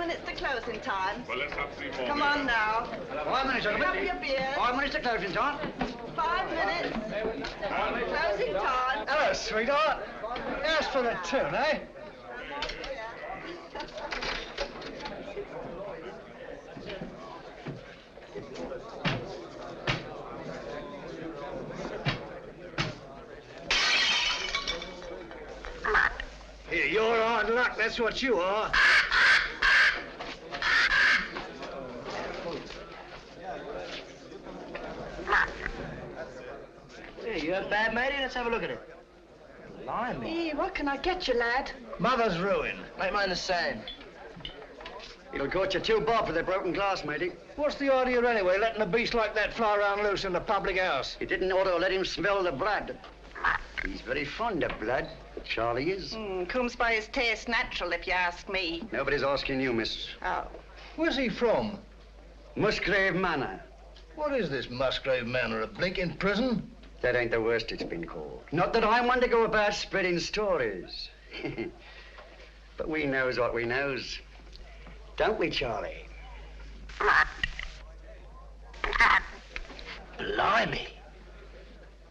minutes to closing time. Well, let's have 3 more. Come on now. 5 minutes, gentlemen. Have your beer. 5 minutes to closing time. 5 minutes. Closing time. Hello, sweetheart. As for the tune, eh? Here, you're hard luck, that's what you are. Hey, you a bad matey? Let's have a look at it. Blimey. Hey, what can I get you, lad? Mother's ruin. Make mine the same. It'll cost you 2 bob for the broken glass, matey. What's the idea anyway, letting a beast like that fly around loose in the public house? You didn't ought to let him smell the blood. He's very fond of blood, Charlie is. Comes by his taste natural, if you ask me. Nobody's asking you, miss. Oh. Where's he from? Musgrave Manor. What is this Musgrave Manor, a blinking prison? That ain't the worst it's been called. Not that I'm one to go about spreading stories. But we knows what we knows. Don't we, Charlie? Blimey.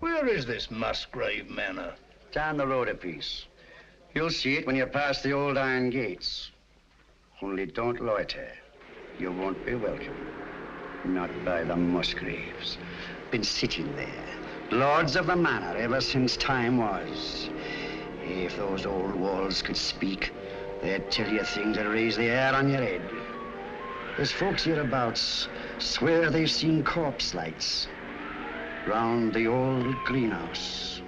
Where is this Musgrave Manor? Down the road a piece. You'll see it when you pass the old iron gates. Only don't loiter. You won't be welcome. Not by the Musgraves. Been sitting there, lords of the manor ever since time was. If those old walls could speak, they'd tell you things that raise the hair on your head. There's folks hereabouts swear they've seen corpse lights round the old greenhouse,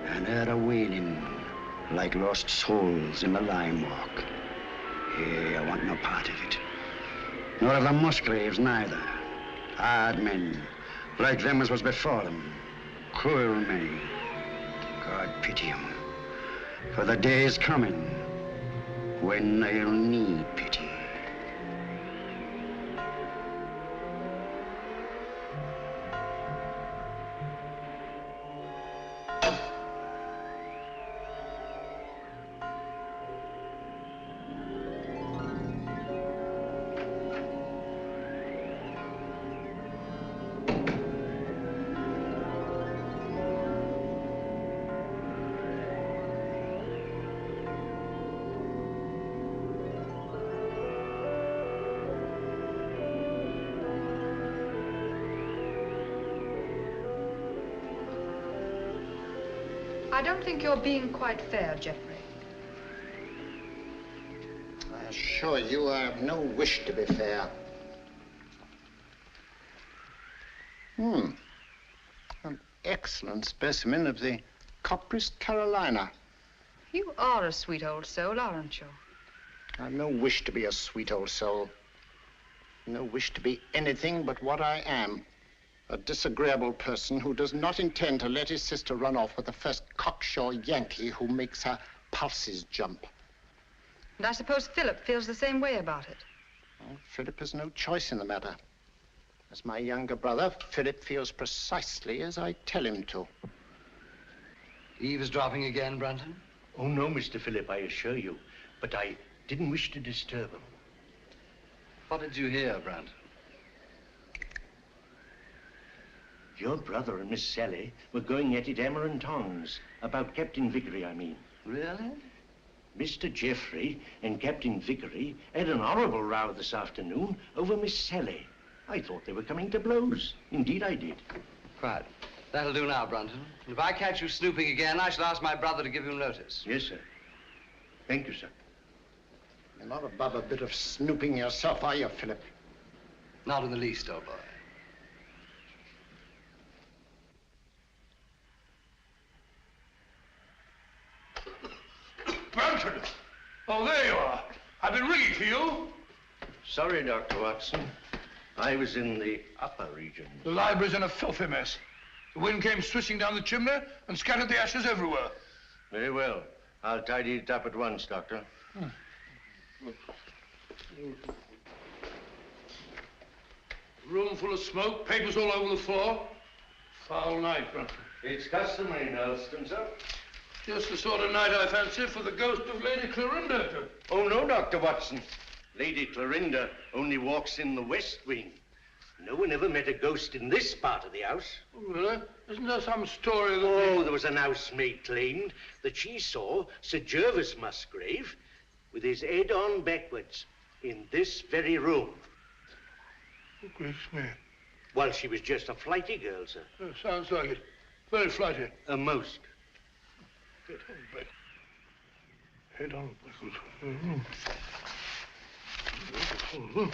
and heard a wailing like lost souls in the lime walk. Hey, I want no part of it. Nor of the Musgraves neither. Hard men, like them as was before them. Cruel men. God pity 'em. For the day is coming when they'll need pity. I don't think you're being quite fair, Geoffrey. I assure you I have no wish to be fair. An excellent specimen of the Copris Carolina. You are a sweet old soul, aren't you? I've no wish to be a sweet old soul. No wish to be anything but what I am. A disagreeable person who does not intend to let his sister run off with the first cocksure Yankee who makes her pulses jump. And I suppose Philip feels the same way about it. Well, Philip has no choice in the matter. As my younger brother, Philip feels precisely as I tell him to. Eavesdropping again, Brunton? Oh, no, Mr. Philip, I assure you. But I didn't wish to disturb him. What did you hear, Brunton? Your brother and Miss Sally were going at it hammer and tongs. About Captain Vickery, I mean. Really? Mr. Geoffrey and Captain Vickery had an horrible row this afternoon over Miss Sally. I thought they were coming to blows. Indeed, I did. Right. That'll do now, Brunton. If I catch you snooping again, I shall ask my brother to give you notice. Yes, sir. Thank you, sir. You're not above a bit of snooping yourself, are you, Philip? Not in the least, old boy. Brunton! Oh, there you are. I've been ringing for you. Sorry, Dr. Watson. I was in the upper region. The library's in a filthy mess. The wind came swishing down the chimney and scattered the ashes everywhere. Very well. I'll tidy it up at once, Doctor. Room full of smoke, papers all over the floor. Foul night, Brunton. It's customary, Nelston, sir. Just the sort of night I fancy for the ghost of Lady Clorinda. Oh, no, Dr. Watson. Lady Clorinda only walks in the west wing. No one ever met a ghost in this part of the house. Oh, really? Isn't there some story that... Oh, there was an housemaid claimed that she saw Sir Gervas Musgrave with his head on backwards in this very room. Oh, gracious me. Well, she was just a flighty girl, sir. Oh, sounds like it. Very flighty. Most. Head on back. Head on backwards. Mm-hmm. Mm-hmm.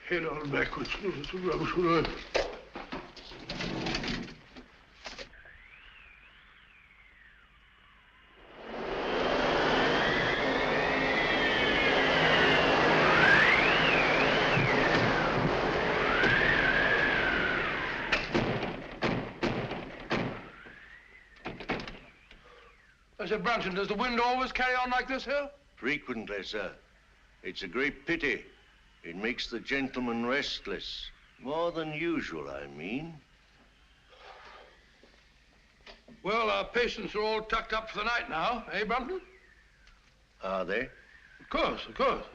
Head on backwards. Oh, that's a rubbish word. I said, Brunton, does the wind always carry on like this here? Frequently, sir. It's a great pity. It makes the gentleman restless. More than usual, I mean. Well, our patients are all tucked up for the night now, eh, Brunton? Are they? Of course, of course.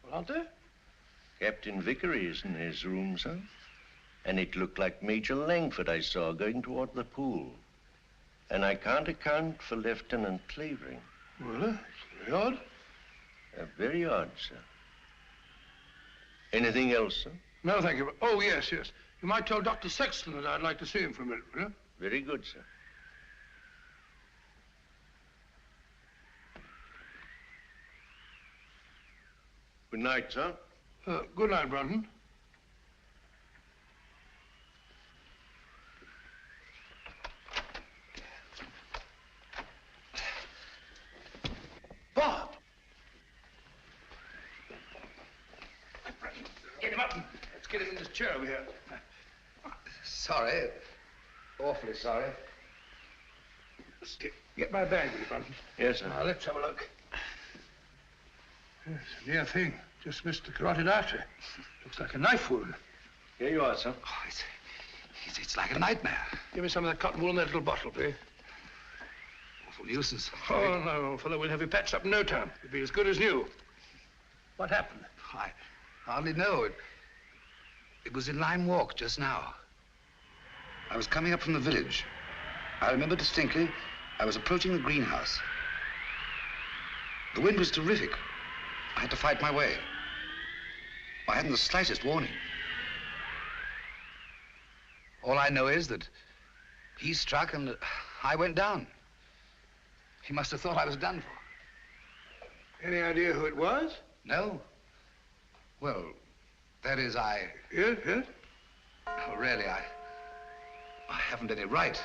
Well, aren't they? Captain Vickery is in his room, sir. And it looked like Major Langford I saw going toward the pool. And I can't account for Lieutenant Clavering. Well, it's very odd. Very odd, sir. Anything else, sir? No, thank you. Oh, yes, yes. You might tell Dr. Sexton that I'd like to see him for a minute, will you? Very good, sir. Good night, sir. Good night, Brunton. Bob! Get him up. Let's get him in this chair over here. Sorry. Awfully sorry. Get my bag, will you, Brunton? Yes, sir. Now, let's have a look. Yes, a near thing. Just missed the carotid artery. Looks like a knife wound. Here you are, sir. Oh, it's like a nightmare. Give me some of that cotton wool in that little bottle, please. Awful nuisance. Oh, no, old fellow, we'll have you patched up in no time. You'll be as good as new. What happened? I hardly know. It was in Lime Walk just now. I was coming up from the village. I remember distinctly, I was approaching the greenhouse. The wind was terrific. I had to fight my way. I hadn't the slightest warning. All I know is that he struck and I went down. He must have thought I was done for. Any idea who it was? No? Well, that is, Yes, yes. Oh, really, I haven't any right.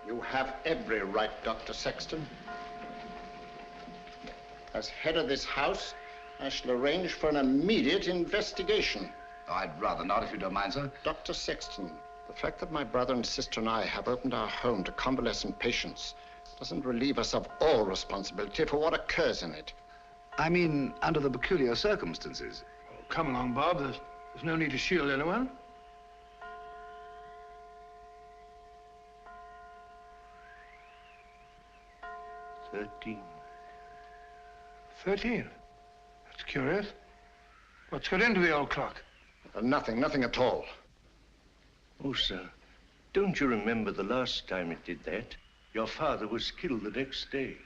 You have every right, Dr. Sexton. As head of this house, I shall arrange for an immediate investigation. Oh, I'd rather not, if you don't mind, sir. Dr. Sexton, the fact that my brother and sister and I have opened our home to convalescent patients doesn't relieve us of all responsibility for what occurs in it. I mean, under the peculiar circumstances. Oh, come along, Bob. There's no need to shield anyone. $13. 13. That's curious. What's got into the old clock? Nothing at all. Oh, sir, don't you remember the last time it did that? Your father was killed the next day.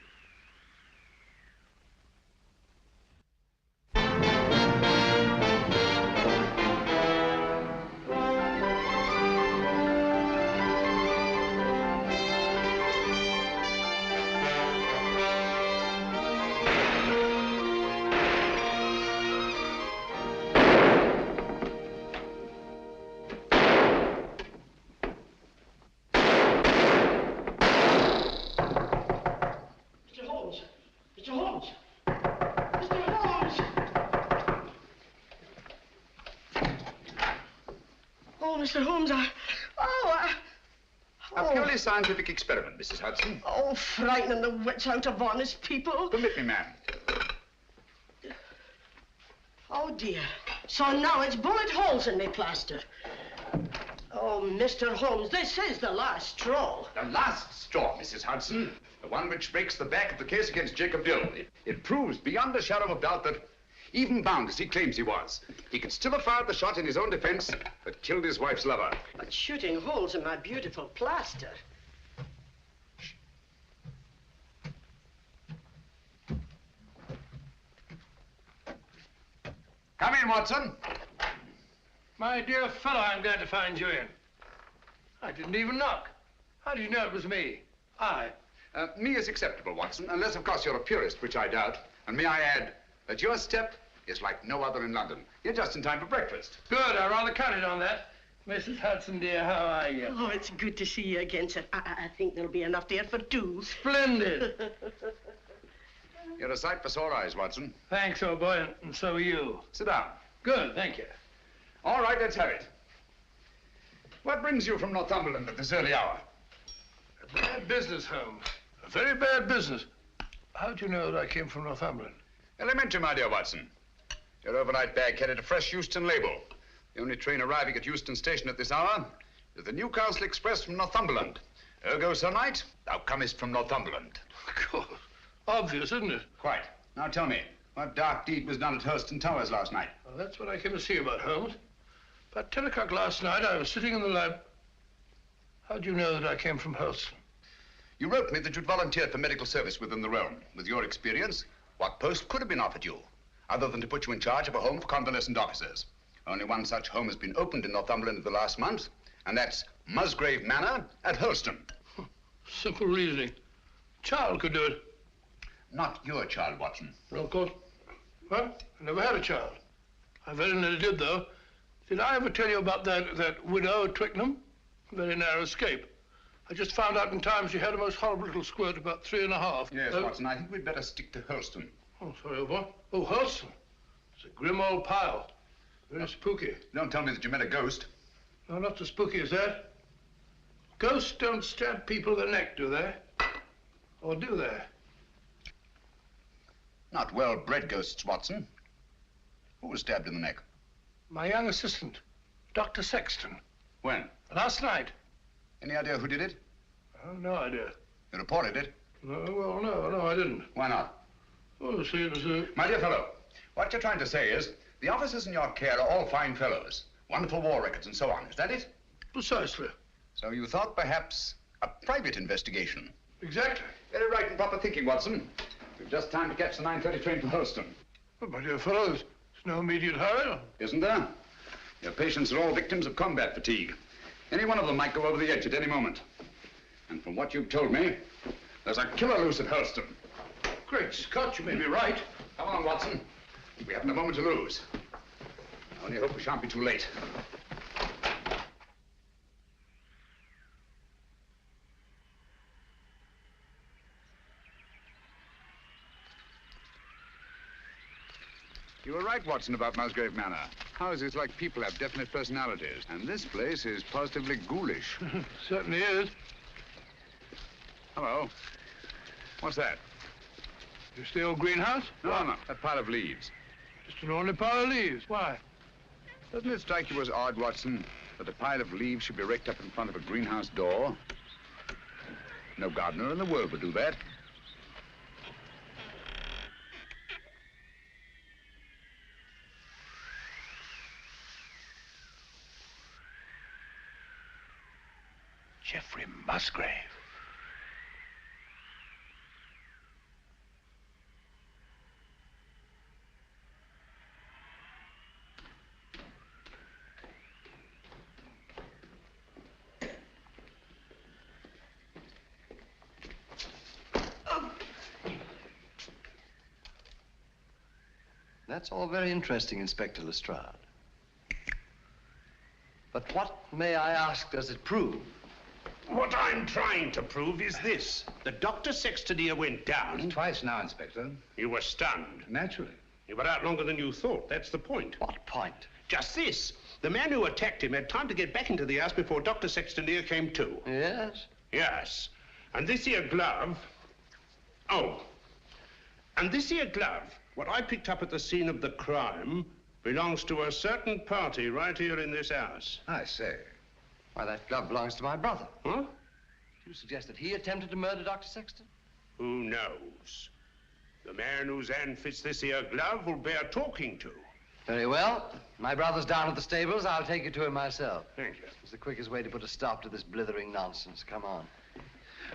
Mr. Holmes, A purely scientific experiment, Mrs. Hudson. Oh, frightening the wits out of honest people. Permit me, ma'am. Oh, dear. So now it's bullet holes in me plaster. Oh, Mr. Holmes, this is the last straw. The last straw, Mrs. Hudson. The one which breaks the back of the case against Jacob Dill. It proves beyond a shadow of doubt that, even bound as he claims he was, he could still have fired the shot in his own defense that killed his wife's lover. But shooting holes in my beautiful plaster. Come in, Watson. My dear fellow, I'm glad to find you in. I didn't even knock. How did you know it was me? Me is acceptable, Watson, unless, of course, you're a purist, which I doubt. And may I add that your step is like no other in London. You're just in time for breakfast. Good, I rather counted on that. Mrs. Hudson, dear, how are you? Oh, it's good to see you again, sir. I think there'll be enough there for two. Splendid. You're a sight for sore eyes, Watson. Thanks, old boy, and so are you. Sit down. Good, thank you. All right, let's have it. What brings you from Northumberland at this early hour? A bad business, Holmes. A very bad business. How'd you know that I came from Northumberland? Elementary, my dear Watson. Your overnight bag carried a fresh Euston label. The only train arriving at Euston Station at this hour is the Newcastle Express from Northumberland. Ergo, Sir Knight, thou comest from Northumberland. Of course. Obvious, isn't it? Quite. Now tell me, what dark deed was done at Hurston Towers last night? Well, that's what I came to see about, Holmes. About 10 o'clock last night, I was sitting in the lab. How'd you know that I came from Hurston? You wrote me that you'd volunteered for medical service within the realm. With your experience, what post could have been offered you, other than to put you in charge of a home for convalescent officers? Only one such home has been opened in Northumberland in the last month, and that's Musgrave Manor at Hurston. Simple reasoning. Child could do it. Not your child, Watson. No, of course. Well, I never had a child. I very nearly did, though. Did I ever tell you about that widow at Twickenham? Very narrow escape. I just found out in time she had a most horrible little squirt, about 3.5. Yes, Watson, I think we'd better stick to Hurston. Oh, sorry, old boy. Oh, Hurston. It's a grim old pile. Very spooky. Don't tell me that you met a ghost. No, not so spooky as that. Ghosts don't stab people in the neck, do they? Or do they? Not well-bred ghosts, Watson. Who was stabbed in the neck? My young assistant, Dr. Sexton. When? Last night. Any idea who did it? Oh, no idea. You reported it? No, well, no, I didn't. Why not? Oh, see, it was My dear fellow, what you're trying to say is the officers in your care are all fine fellows, wonderful war records and so on. Is that it? Precisely. So you thought perhaps a private investigation? Exactly. Very right and proper thinking, Watson. We've just time to catch the 9:30 train to Hurston. Well, my dear fellows, there's no immediate hurry. Isn't there? Your patients are all victims of combat fatigue. Any one of them might go over the edge at any moment. And from what you've told me, there's a killer loose at Hurston. Great Scott, you may be right. Come on, Watson. We haven't a moment to lose. I only hope we shan't be too late. You were right, Watson, about Musgrave Manor. Houses like people have definite personalities, and this place is positively ghoulish. Certainly is. Hello. What's that? Just the old greenhouse? No, that pile of leaves. Just an ordinary pile of leaves. Why? Doesn't it strike you as odd, Watson, that a pile of leaves should be raked up in front of a greenhouse door? No gardener in the world would do that. Geoffrey Musgrave. That's all very interesting, Inspector Lestrade. But what, may I ask, does it prove? What I'm trying to prove is this. The Dr. Sexton here went down. Twice now, Inspector. You were stunned. Naturally. You were out longer than you thought. That's the point. What point? Just this. The man who attacked him had time to get back into the house before Dr. Sexton here came to. Yes? Yes. And this here glove... Oh. And this here glove, what I picked up at the scene of the crime, belongs to a certain party right here in this house. I say. Why, that glove belongs to my brother. Huh? You suggest that he attempted to murder Dr. Sexton? Who knows? The man whose hand fits this here glove will bear talking to. Very well. My brother's down at the stables. I'll take you to him myself. Thank you. It's the quickest way to put a stop to this blithering nonsense. Come on.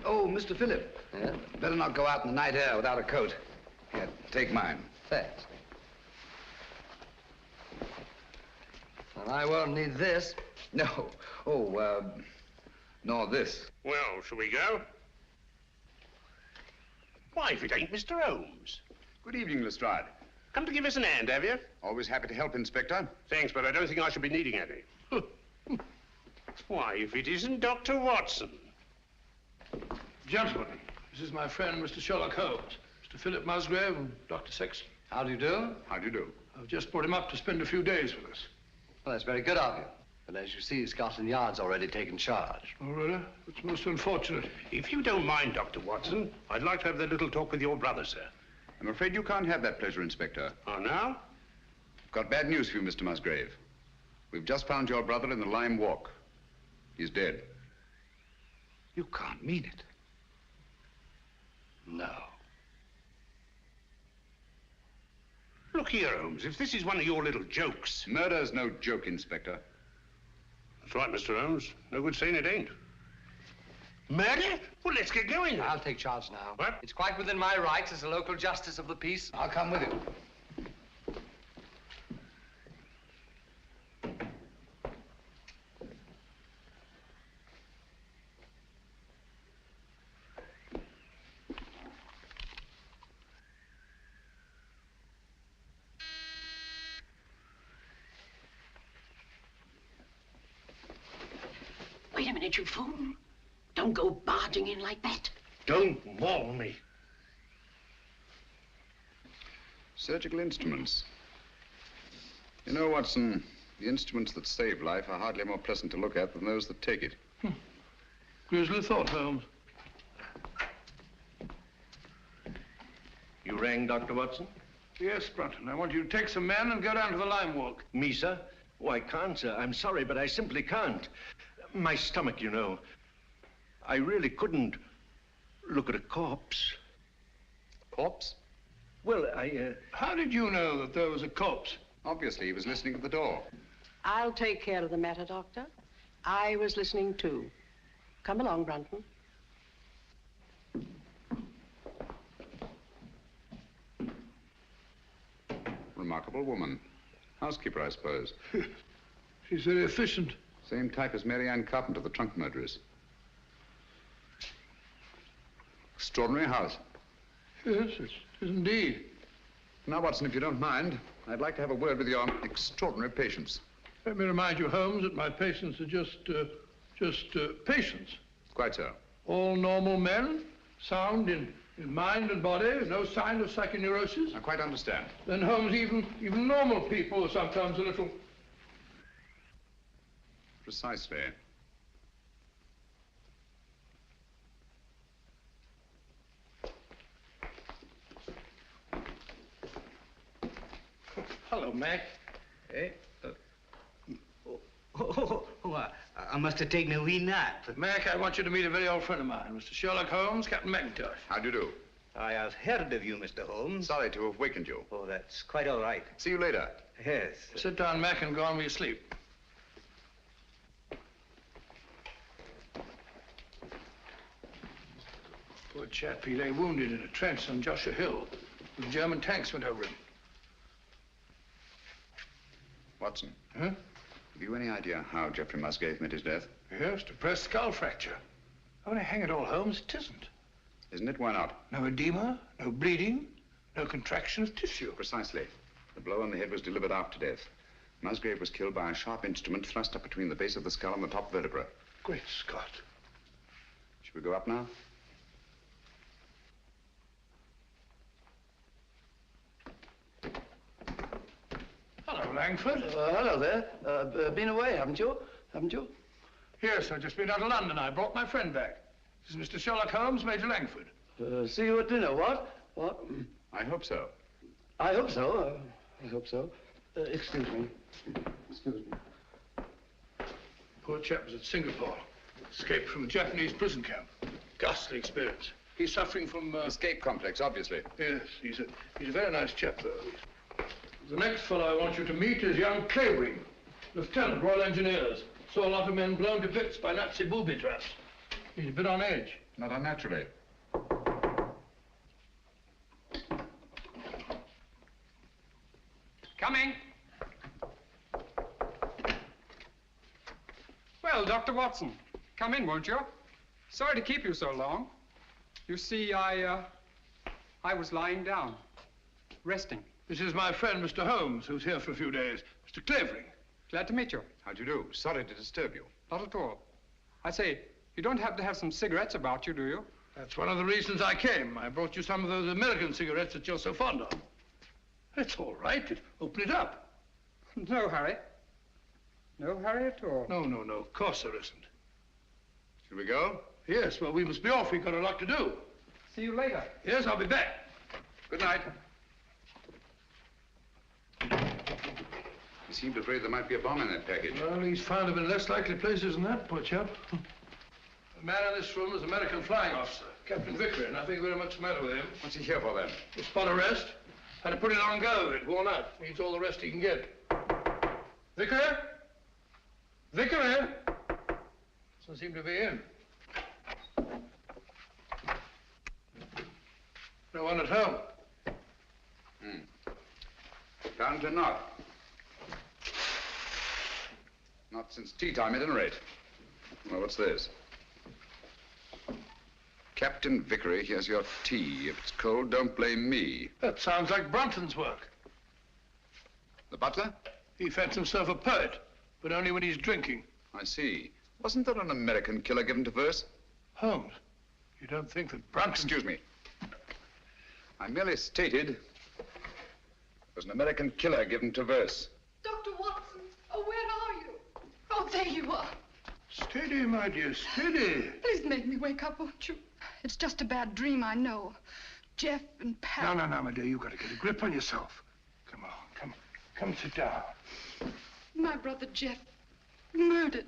Oh, Mr. Phillip. Yeah? Better not go out in the night air without a coat. Here, take mine. Thanks. Well, I won't need this. No. Oh, nor this. Well, shall we go? Why, if it ain't Mr. Holmes. Good evening, Lestrade. Come to give us an hand, have you? Always happy to help, Inspector. Thanks, but I don't think I shall be needing any. Why, if it isn't Dr. Watson. Gentlemen, this is my friend, Mr. Sherlock Holmes, Mr. Philip Musgrave and Dr. Sexton. How do you do? How do you do? I've just brought him up to spend a few days with us. Well, that's very good of you. But as you see, Scotland Yard's already taken charge. Oh, really? It's most unfortunate. If you don't mind, Dr. Watson, I'd like to have that little talk with your brother, sir. I'm afraid you can't have that pleasure, Inspector. Oh, now? Got bad news for you, Mr. Musgrave. We've just found your brother in the Lime Walk. He's dead. You can't mean it. No. Look here, Holmes, if this is one of your little jokes. Murder's no joke, Inspector. That's right, Mr. Holmes. No good saying it ain't. Murder? Well, let's get going then. I'll take charge now. What? It's quite within my rights as a local justice of the peace. I'll come with you. Wait a minute, you fool. Don't go barging in like that. Don't maul me. Surgical instruments. You know, Watson, the instruments that save life are hardly more pleasant to look at than those that take it. Grisly thought, Holmes. You rang, Dr. Watson? Yes, Brunton. I want you to take some men and go down to the Lime Walk. Me, sir? Oh, I can't, sir. I'm sorry, but I simply can't. My stomach, you know. I really couldn't look at a corpse. Corpse? Well, How did you know that there was a corpse? Obviously, he was listening at the door. I'll take care of the matter, Doctor. I was listening too. Come along, Brunton. Remarkable woman. Housekeeper, I suppose. She's very efficient. Same type as Mary Ann Carpenter, the trunk murderess. Extraordinary house. Yes, it is indeed. Now, Watson, if you don't mind, I'd like to have a word with your extraordinary patients. Let me remind you, Holmes, that my patients are just patients. Quite so. All normal men, sound in mind and body, no sign of psychoneurosis. I quite understand. Then, Holmes, even normal people are sometimes a little... Precisely. Hello, Mac. Hey? I must have taken a wee nap. Mac, I want you to meet a very old friend of mine, Mr. Sherlock Holmes, Captain McIntosh. How do you do? I have heard of you, Mr. Holmes. Sorry to have wakened you. Oh, that's quite all right. See you later. Yes. Sit down, Mac, and go on with your sleep. Poor chap, he lay wounded in a trench on Joshua Hill. The German tanks went over him. Watson. Huh? Have you any idea how Geoffrey Musgrave met his death? Yes, depressed skull fracture. Only hang it all, Holmes, it isn't. Isn't it? Why not? No edema, no bleeding, no contraction of tissue. Precisely. The blow on the head was delivered after death. Musgrave was killed by a sharp instrument thrust up between the base of the skull and the top vertebra. Great Scott. Should we go up now? Hello, Langford. Hello there. Been away, haven't you? Haven't you? Yes, I've just been out of London. I brought my friend back. This is Mr. Sherlock Holmes, Major Langford. See you at dinner, what? What? I hope so. I hope so. I hope so. Excuse me. Excuse me. Poor chap was at Singapore. Escaped from a Japanese prison camp. Ghastly experience. He's suffering from... Escape complex, obviously. Yes, he's a very nice chap, though. The next fellow I want you to meet is young Clavering, Lieutenant, Royal Engineers. Saw a lot of men blown to bits by Nazi booby traps. He's a bit on edge. Not unnaturally. Coming. Well, Dr. Watson, come in, won't you? Sorry to keep you so long. You see, I was lying down, resting. This is my friend, Mr. Holmes, who's here for a few days. Mr. Clavering. Glad to meet you. How do you do? Sorry to disturb you. Not at all. I say, you don't happen to have some cigarettes about you, do you? That's one of the reasons I came. I brought you some of those American cigarettes that you're so fond of. It's all right. Open it up. No hurry. No hurry at all. No. Of course there isn't. Should we go? Yes, well, we must be off. We've got a lot to do. See you later. Yes, I'll be back. Good night. He seemed afraid there might be a bomb in that package. Well, he's found them in less likely places than that, poor chap. The man in this room is an American flying officer, Captain Vickery, nothing very much the matter with him. What's he here for, then? A spot arrest. Had a pretty long go of it, worn out. Needs all the rest he can get. Vickery? Vickery? Doesn't seem to be in. No one at home. Found to not. Not since tea time, at any rate. Well, what's this? Captain Vickery, here's your tea. If it's cold, don't blame me. That sounds like Brunton's work. The butler? He fancies himself a poet, but only when he's drinking. I see. Wasn't there an American killer given to verse? Holmes, you don't think that Brunton... Excuse me. I merely stated there's an American killer given to verse. Dr. Watson, oh, where are you? Oh, there you are. Steady, my dear, steady. Please make me wake up, won't you? It's just a bad dream, I know. Jeff and Pat... No, my dear, you've got to get a grip on yourself. Come on, come sit down. My brother Jeff, murdered.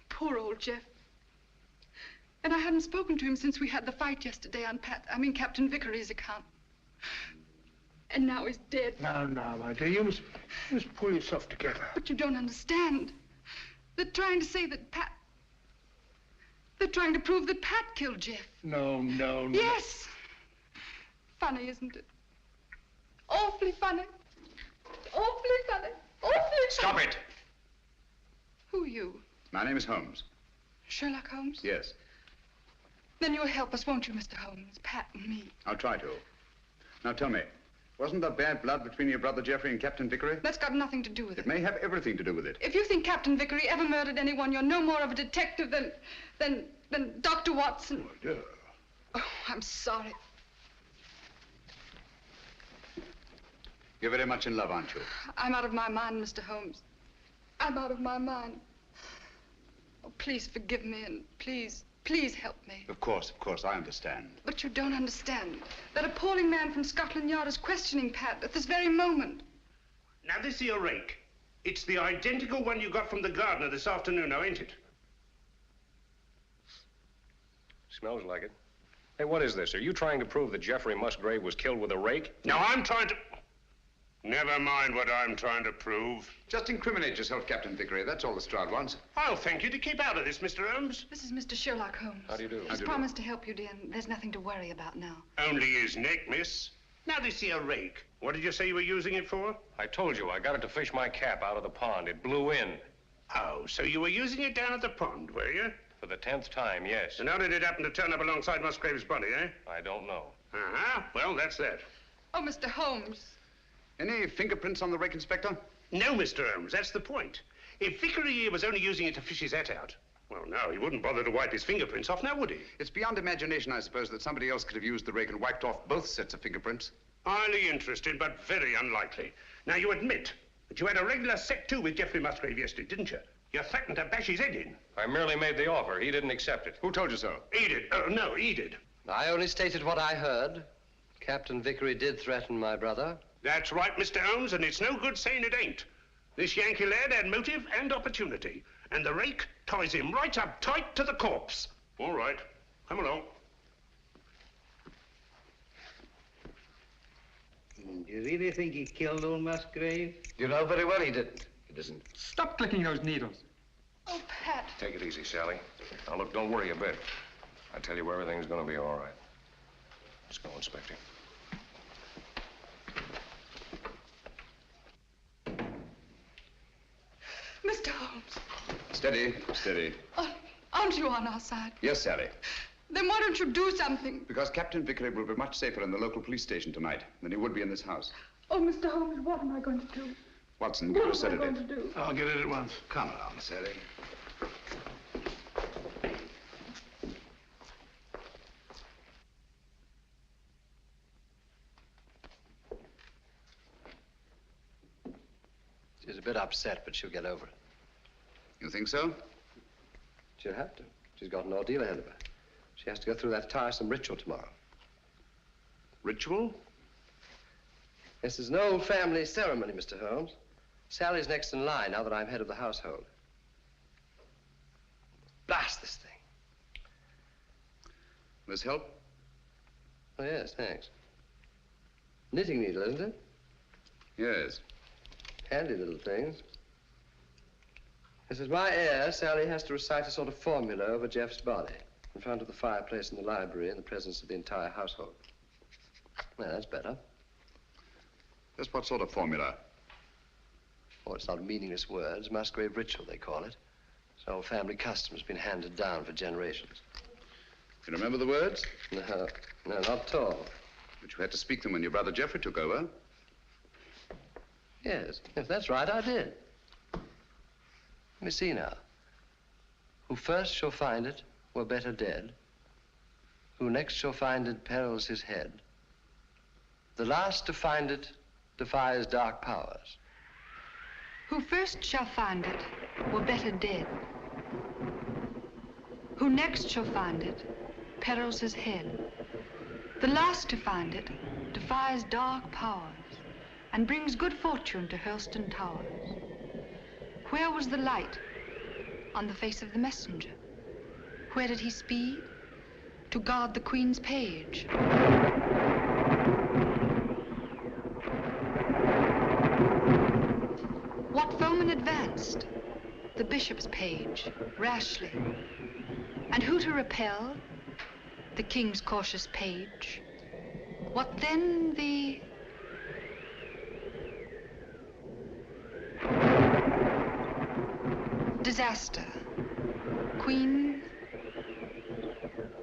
Poor old Jeff. And I hadn't spoken to him since we had the fight yesterday on Captain Vickery's account. And now he's dead. No, my dear, you must pull yourself together. But you don't understand. They're trying to say that Pat... They're trying to prove that Pat killed Jeff. No. Yes. Funny, isn't it? Awfully funny. Awfully funny. Awfully funny. Stop it! Who are you? My name is Holmes. Sherlock Holmes? Yes. Then you'll help us, won't you, Mr. Holmes? Pat and me. I'll try to. Now tell me, wasn't there bad blood between your brother Jeffrey and Captain Vickery? That's got nothing to do with it. It may have everything to do with it. If you think Captain Vickery ever murdered anyone, you're no more of a detective than Dr. Watson. Oh, dear. Oh, I'm sorry. You're very much in love, aren't you? I'm out of my mind, Mr. Holmes. I'm out of my mind. Oh, please forgive me and please help me. Of course, I understand. But you don't understand. That appalling man from Scotland Yard is questioning Pat at this very moment. Now, this here rake, it's the identical one you got from the gardener this afternoon, now, ain't it? Smells like it. Hey, what is this? Are you trying to prove that Jeffrey Musgrave was killed with a rake? No, I'm trying to... Never mind what I'm trying to prove. Just incriminate yourself, Captain Vickery. That's all the Stroud wants. I'll thank you to keep out of this, Mr. Holmes. This is Mr. Sherlock Holmes. How do you do? He's promised to help you, dear, and there's nothing to worry about now. Only his neck, miss. Now, this here rake, what did you say you were using it for? I told you, I got it to fish my cap out of the pond. It blew in. Oh, so you were using it down at the pond, were you? For the 10th time, yes. And how did it happen to turn up alongside Musgrave's body, eh? I don't know. Uh-huh. Well, that's that. Oh, Mr. Holmes. Any fingerprints on the rake, Inspector? No, Mr. Holmes, that's the point. If Vickery here was only using it to fish his hat out, well, no, he wouldn't bother to wipe his fingerprints off, now would he? It's beyond imagination, I suppose, that somebody else could have used the rake and wiped off both sets of fingerprints. Highly interesting, but very unlikely. Now, you admit that you had a regular set to with Jeffrey Musgrave yesterday, didn't you? You threatened to bash his head in. I merely made the offer. He didn't accept it. Who told you so? He did. No, he did. I only stated what I heard. Captain Vickery did threaten my brother. That's right, Mr. Holmes, and it's no good saying it ain't. This Yankee lad had motive and opportunity, and the rake ties him right up tight to the corpse. All right, come along. Do you really think he killed old Musgrave? You know very well he didn't. It isn't. Stop clicking those needles. Oh, Pat. Take it easy, Sally. Now, look, don't worry a bit. I tell you, everything's going to be all right. Let's go, Inspector. Mr. Holmes. Steady, steady. Aren't you on our side? Yes, Sally. Then why don't you do something? Because Captain Vickery will be much safer in the local police station tonight than he would be in this house. Oh, Mr. Holmes, what am I going to do? Watson, give her a What am I sedative. going to do? I'll get it at once. Come along, Sally. She's a bit upset, but she'll get over it. You think so? She'll have to. She's got an ordeal ahead of her. She has to go through that tiresome ritual tomorrow. Ritual? This is an old family ceremony, Mr. Holmes. Sally's next in line now that I'm head of the household. Blast this thing. This help? Oh, yes, thanks. Knitting needle, isn't it? Yes. Handy little things. This is my heir. Sally has to recite a sort of formula over Jeff's body in front of the fireplace in the library in the presence of the entire household. Well, that's better. Just what sort of formula? Oh, it's not meaningless words. Musgrave ritual, they call it. It's an old family custom that's been handed down for generations. You remember the words? No, not at all. But you had to speak them when your brother Geoffrey took over. Yes, that's right, I did. Let me see now. Who first shall find it were better dead. Who next shall find it perils his head. The last to find it defies dark powers. Who first shall find it were better dead. Who next shall find it perils his head. The last to find it defies dark powers and brings good fortune to Hurlstone Towers. Where was the light? On the face of the messenger. Where did he speed? To guard the Queen's page. What foeman advanced? The bishop's page, rashly. And who to repel? The king's cautious page. What then the... disaster. Queen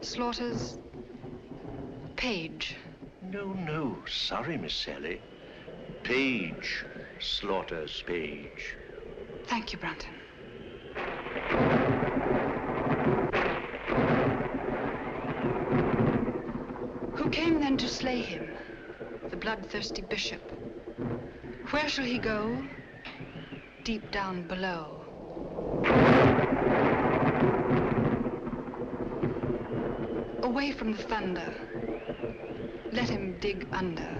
slaughters page. No. Sorry, Miss Sally. Page slaughters page. Thank you, Brunton. Who came then to slay him? The bloodthirsty bishop. Where shall he go? Deep down below. Away from the thunder. Let him dig under.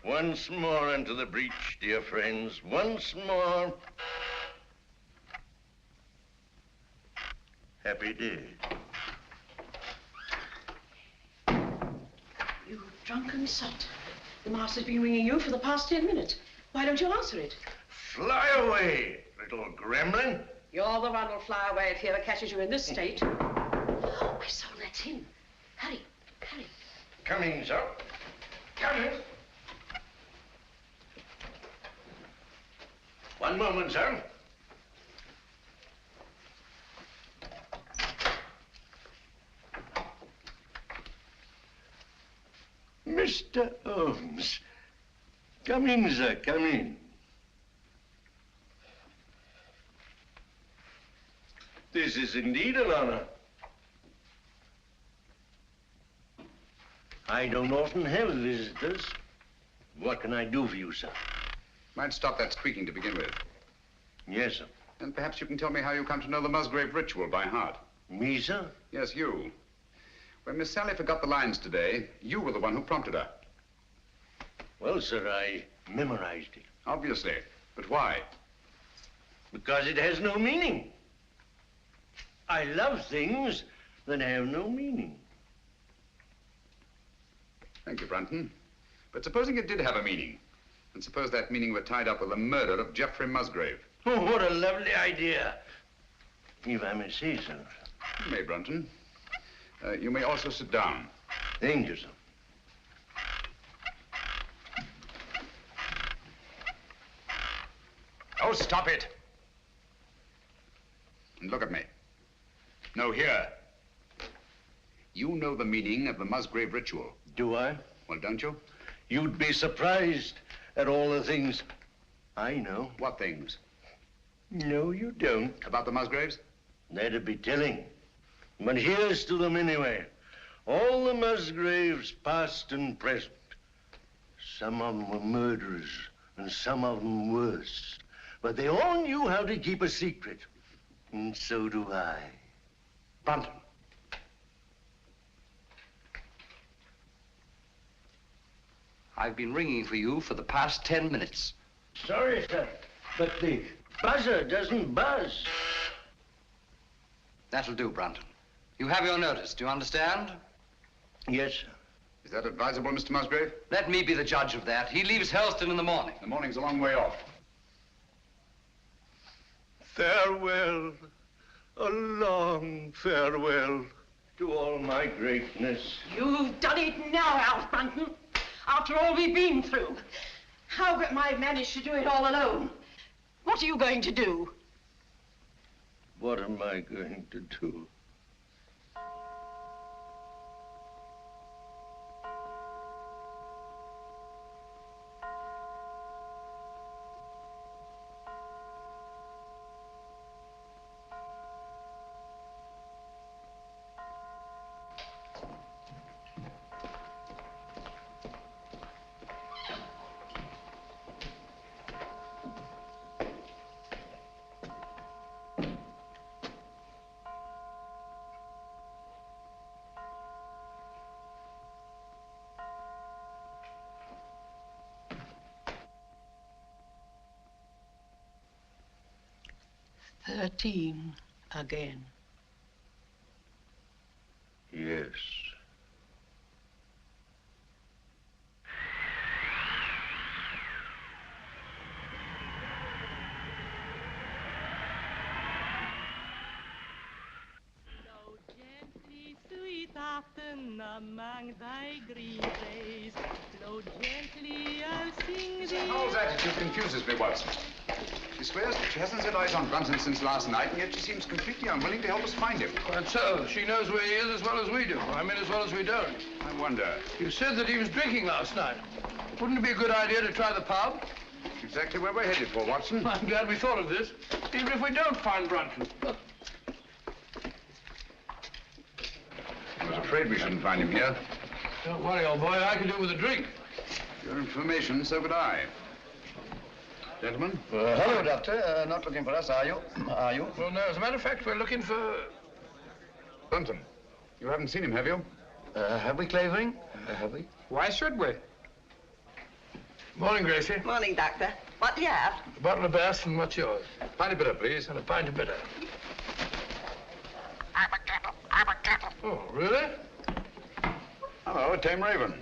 Once more into the breach, dear friends. Once more. Happy day. You drunken sot. The master's been ringing you for the past 10 minutes. Why don't you answer it? Fly away, little gremlin. You're the one who'll fly away if he ever catches you in this state. Oh, my soul, that's him. Hurry. Come in, sir. Come in. One moment, sir. Mr. Holmes. Come in, sir, come in. This is indeed an honor. I don't often have visitors. What can I do for you, sir? Might stop that squeaking to begin with. Yes, sir. And perhaps you can tell me how you come to know the Musgrave ritual by heart. Me, sir? Yes, you. When Miss Sally forgot the lines today, you were the one who prompted her. Well, sir, I memorized it. Obviously. But why? Because it has no meaning. I love things that have no meaning. Thank you, Brunton. But supposing it did have a meaning, and suppose that meaning were tied up with the murder of Geoffrey Musgrave. Oh, what a lovely idea. If I may say so. You may, Brunton. You may also sit down. Thank you, sir. Oh, stop it. And look at me. No, here. You know the meaning of the Musgrave ritual. Do I? Well, don't you? You'd be surprised at all the things I know. What things? No, you don't. About the Musgraves? That'd be telling. But here's to them anyway. All the Musgraves, past and present. Some of them were murderers, and some of them worse. But they all knew how to keep a secret. And so do I. Brunton. I've been ringing for you for the past 10 minutes. Sorry, sir, but the buzzer doesn't buzz. That'll do, Brunton. You have your notice, do you understand? Yes, sir. Is that advisable, Mr. Musgrave? Let me be the judge of that. He leaves Helston in the morning. The morning's a long way off. Farewell, a long farewell to all my greatness. You've done it now, Alf Brunton. After all we've been through. How am I managed to do it all alone? What are you going to do? What am I going to do? "13 again. Yes. Among thy green days, flow gently, I'll sing Mrs. thee. Howell's attitude confuses me, Watson. She swears that she hasn't set eyes on Brunton since last night, and yet she seems completely unwilling to help us find him. Quite so. She knows where he is as well as we do. I mean, as well as we don't. I wonder. You said that he was drinking last night. Wouldn't it be a good idea to try the pub? Exactly where we're headed for, Watson. I'm glad we thought of this, even if we don't find Brunton. I was afraid we shouldn't find him here. Don't worry, old boy. I can do with a drink. Your information, so could I. Gentlemen? Hello, Doctor. Not looking for us, are you? Are you? Well, no. As a matter of fact, we're looking for... Brunton. You haven't seen him, have you? Have we, Clavering? Have we? Why should we? Morning, Gracie. Morning, Doctor. What do you have? A bottle of Bass, and what's yours? Pint of bitter, please. And a pint of bitter. Oh, really? Hello, a tame raven.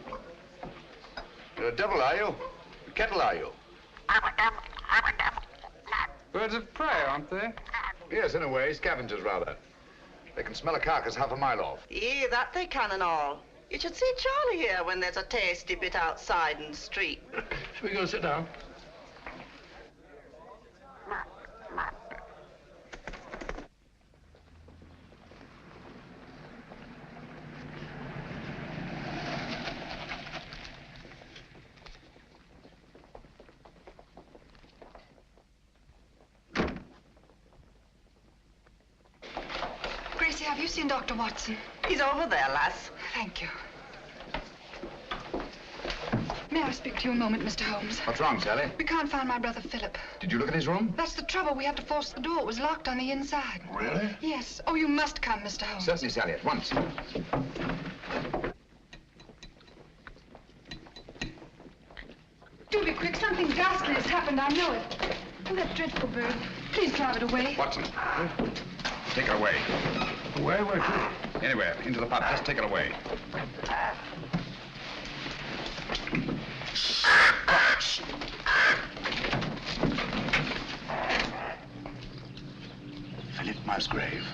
You're a devil, are you? A kettle, are you? Birds of prey, aren't they? Yes, in a way. Scavengers, rather. They can smell a carcass half a mile off. Yeah, that they can and all. You should see Charlie here when there's a tasty bit outside in the street. Shall we go sit down? Gracie, have you seen Dr. Watson? He's over there, lass. Thank you. May I speak to you a moment, Mr. Holmes? What's wrong, Sally? We can't find my brother Philip. Did you look at his room? That's the trouble. We had to force the door. It was locked on the inside. Really? Yes. Oh, you must come, Mr. Holmes. Certainly, Sally, at once. Something ghastly has happened, I know it. Oh, that dreadful bird. Please drive it away. Watson, take it away. Away? Where to? Anywhere, into the pub. Just take it away. Philip Musgrave.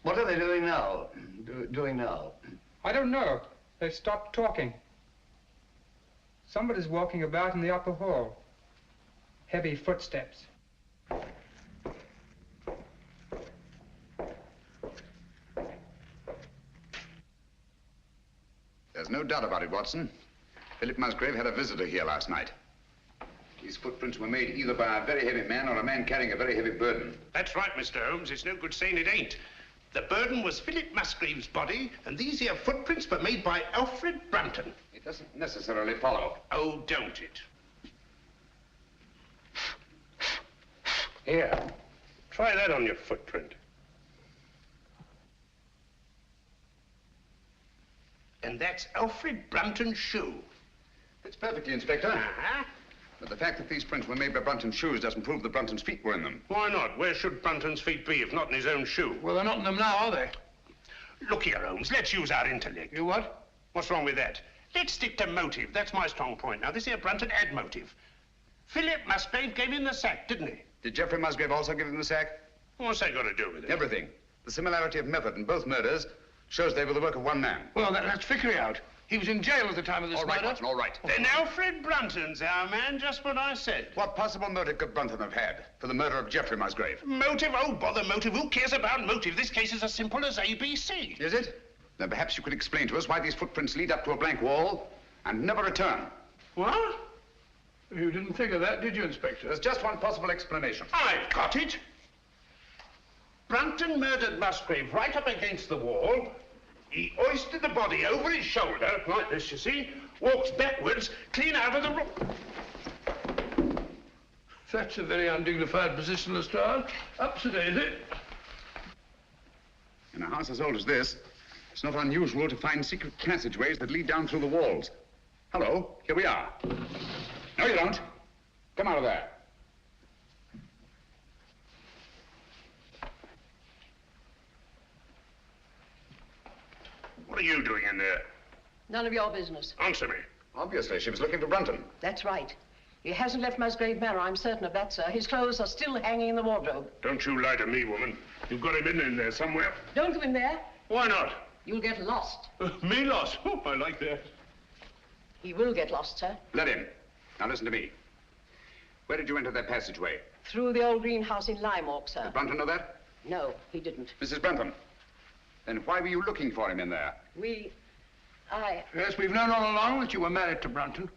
What are they doing now? Doing now? I don't know. They stopped talking. Somebody's walking about in the upper hall. Heavy footsteps. There's no doubt about it, Watson. Philip Musgrave had a visitor here last night. These footprints were made either by a very heavy man or a man carrying a very heavy burden. That's right, Mr. Holmes. It's no good saying it ain't. The burden was Philip Musgrave's body, and these here footprints were made by Alfred Brunton. It doesn't necessarily follow. Oh, don't it? Here. Try that on your footprint. And that's Alfred Brunton's shoe. Fits perfectly, Inspector. Uh-huh. But the fact that these prints were made by Brunton's shoes doesn't prove that Brunton's feet were in them. Why not? Where should Brunton's feet be if not in his own shoe? Well, they're not in them now, are they? Look here, Holmes. Let's use our intellect. You what? What's wrong with that? Let's stick to motive. That's my strong point. Now, this here Brunton had motive. Philip Musgrave gave him the sack, didn't he? Did Geoffrey Musgrave also give him the sack? What's that got to do with it? Everything. The similarity of method in both murders shows they were the work of one man. Well, that's Vickery out. He was in jail at the time of this All right, murder. Watson, all right. Then Alfred Brunton's our man, just what I said. What possible motive could Brunton have had for the murder of Geoffrey Musgrave? Motive? Oh, bother motive. Who cares about motive? This case is as simple as ABC. Is it? Then perhaps you could explain to us why these footprints lead up to a blank wall and never return. What? You didn't think of that, did you, Inspector? There's just one possible explanation. I've got it. Brunton murdered Musgrave right up against the wall. He hoisted the body over his shoulder, like this, you see, walks backwards, clean out of the room. That's a very undignified position, Lestrade. Up to date. In a house as old as this, it's not unusual to find secret passageways that lead down through the walls. Hello, here we are. No, you don't. Come out of there. What are you doing in there? None of your business. Answer me. Obviously, she was looking for Brunton. That's right. He hasn't left Musgrave Manor, I'm certain of that, sir. His clothes are still hanging in the wardrobe. Don't you lie to me, woman. You've got him in there somewhere. Don't go in there. Why not? You'll get lost. Me lost? Oh, I like that. He will get lost, sir. Let him. Now listen to me. Where did you enter that passageway? Through the old greenhouse in Limewalk, sir. Did Brunton know that? No, he didn't. Mrs. Brunton, then why were you looking for him in there? Yes, we've known all along that you were married to Brunton.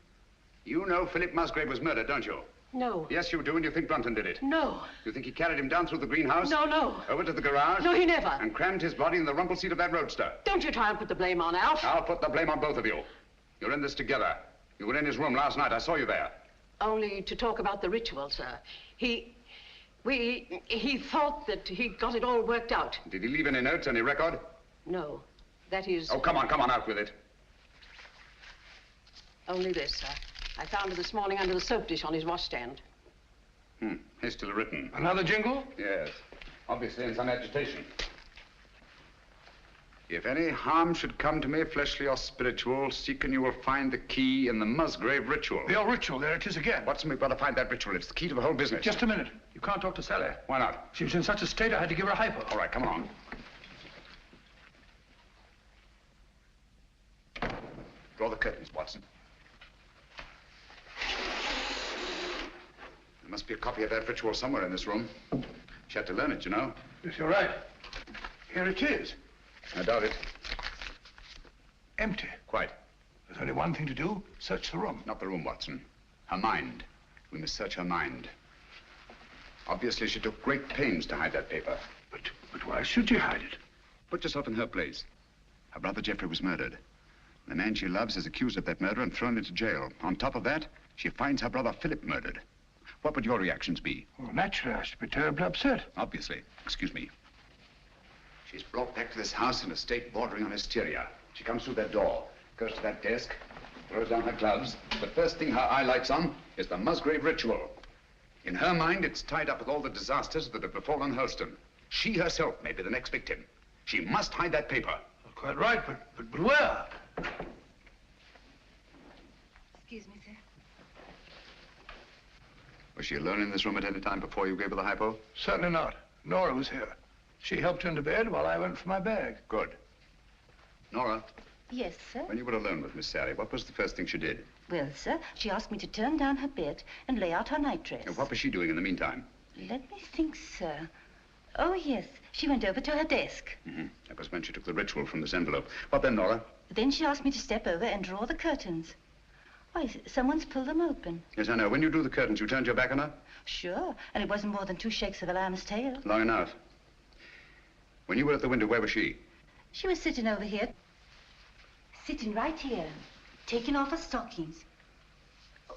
You know Philip Musgrave was murdered, don't you? No. Yes, you do, and you think Brunton did it. No. You think he carried him down through the greenhouse? No. Over to the garage? No, he never. And crammed his body in the rumble seat of that roadster? Don't you try and put the blame on Alf. I'll put the blame on both of you. You're in this together. You were in his room last night. I saw you there. Only to talk about the ritual, sir. He thought that he got it all worked out. Did he leave any notes, any record? No. That is... Oh, come on, out with it. Only this, sir. I found it this morning under the soap dish on his washstand. Hastily written. Another jingle? Yes. Obviously in some agitation. If any harm should come to me, fleshly or spiritual, seek and you will find the key in the Musgrave ritual. The old ritual, there it is again. Watson, we've got to find that ritual. It's the key to the whole business. Just a minute. You can't talk to Sally. Why not? She was in such a state I had to give her a hypo. All right, come along. Draw the curtains, Watson. There must be a copy of that ritual somewhere in this room. She had to learn it, you know. Yes, you're right. Here it is. I doubt it. Empty. Quite. There's only one thing to do. Search the room. Not the room, Watson. Her mind. We must search her mind. Obviously, she took great pains to hide that paper. But why should she hide it? Put yourself in her place. Her brother Geoffrey was murdered. The man she loves is accused of that murder and thrown into jail. On top of that, she finds her brother Philip murdered. What would your reactions be? Well, naturally, I should be terribly upset. Obviously. Excuse me. She's brought back to this house in a state bordering on hysteria. She comes through that door, goes to that desk, throws down her gloves. The first thing her eye lights on is the Musgrave ritual. In her mind, it's tied up with all the disasters that have befallen Hurlstone. She herself may be the next victim. She must hide that paper. Quite right, but where? Excuse me, sir. Was she alone in this room at any time before you gave her the hypo? Certainly not. Nora was here. She helped into bed while I went for my bag. Good. Nora, Yes, sir. when you were alone with Miss Sally, what was the first thing she did? Well, sir, she asked me to turn down her bed and lay out her nightdress. And what was she doing in the meantime? Let me think, sir. Oh, yes. She went over to her desk. Mm-hmm. That was when she took the ritual from this envelope. What then, Nora? Then she asked me to step over and draw the curtains. Why, someone's pulled them open. Yes, I know. When you drew the curtains, you turned your back on her? Sure. And it wasn't more than 2 shakes of a lamb's tail. Long enough. When you were at the window, where was she? She was sitting over here. Sitting right here. Taking off her stockings.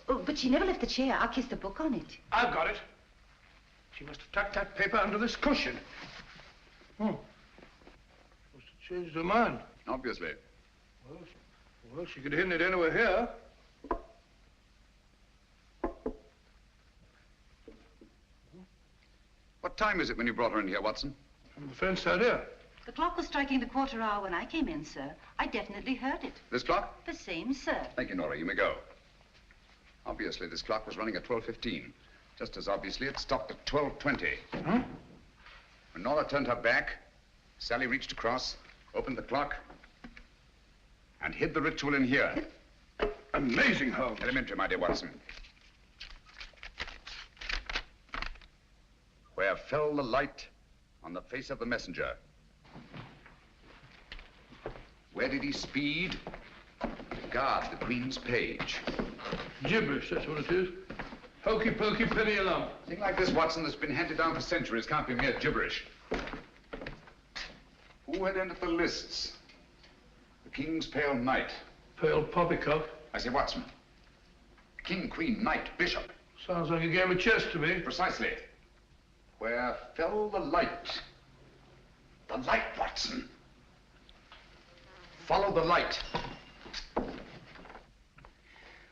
Oh, but she never left the chair. I kissed the book on it. I've got it. She must have tucked that paper under this cushion. Oh. Must have changed her mind. Obviously. Well, she could have hidden it anywhere here. What time is it when you brought her in here, Watson? On the fence out here. The clock was striking the 1/4 hour when I came in, sir. I definitely heard it. This clock? The same, sir. Thank you, Nora. You may go. Obviously, this clock was running at 12:15. Just as obviously, it stopped at 12:20. Huh? When Nora turned her back, Sally reached across, opened the clock, and hid the ritual in here. Amazing, Holmes. Elementary, my dear Watson. Where fell the light on the face of the messenger? Where did he speed to guard the Queen's page? Gibberish, that's what it is. Hokey pokey penny a lump. A thing like this, Watson, that's been handed down for centuries can't be mere gibberish. Who had entered the lists? The King's Pale Knight. Pale poppycock. I say, Watson. King, Queen, Knight, Bishop. Sounds like a game of chess to me. Precisely. Where fell the light? The light, Watson. Follow the light.